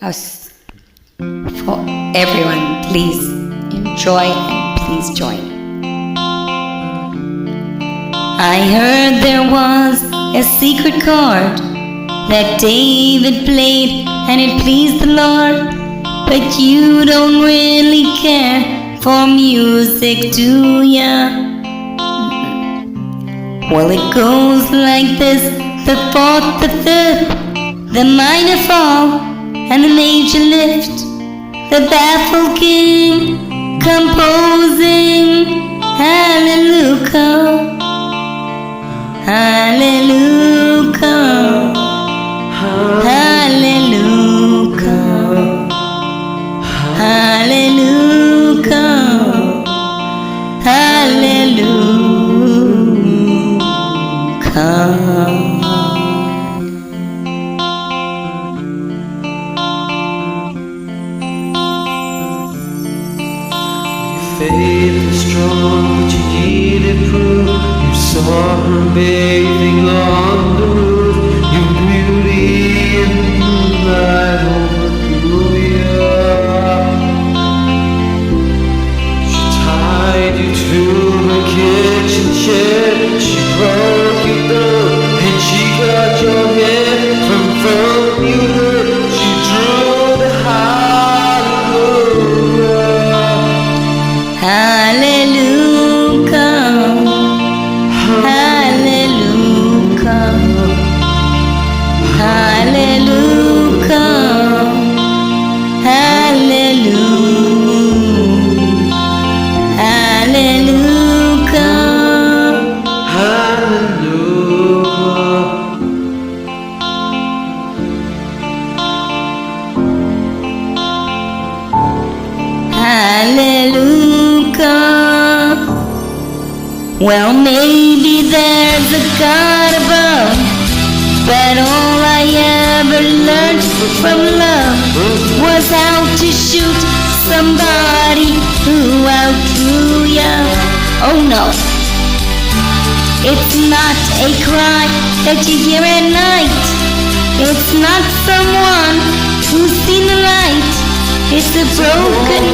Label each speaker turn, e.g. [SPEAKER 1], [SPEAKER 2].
[SPEAKER 1] Us. For everyone, please enjoy and please join. I heard there was a secret chord that David played and it pleased the Lord. But you don't really care for music, do ya? Well, it goes like this: the fourth, the fifth, the minor fall, and the major lift. The baffled king composing hallelujah, hallelujah, hallelujah, hallelujah, hallelujah.
[SPEAKER 2] Faith is strong, but you needed proof. You saw her bathing on the roof. Your beauty in the moonlight overthrew you. She tied you to her kitchen chair. She broke you down and she got your hair from you heard. She drew the hallelujah.
[SPEAKER 1] Hallelujah, hallelujah, hallelujah, hallelujah, hallelujah, hallelujah. Well, maybe there's a God above, but all I ever learned from love was how to shoot somebody who outdrew ya. Oh no, it's not a cry that you hear at night. It's not someone who's seen the light. It's a broken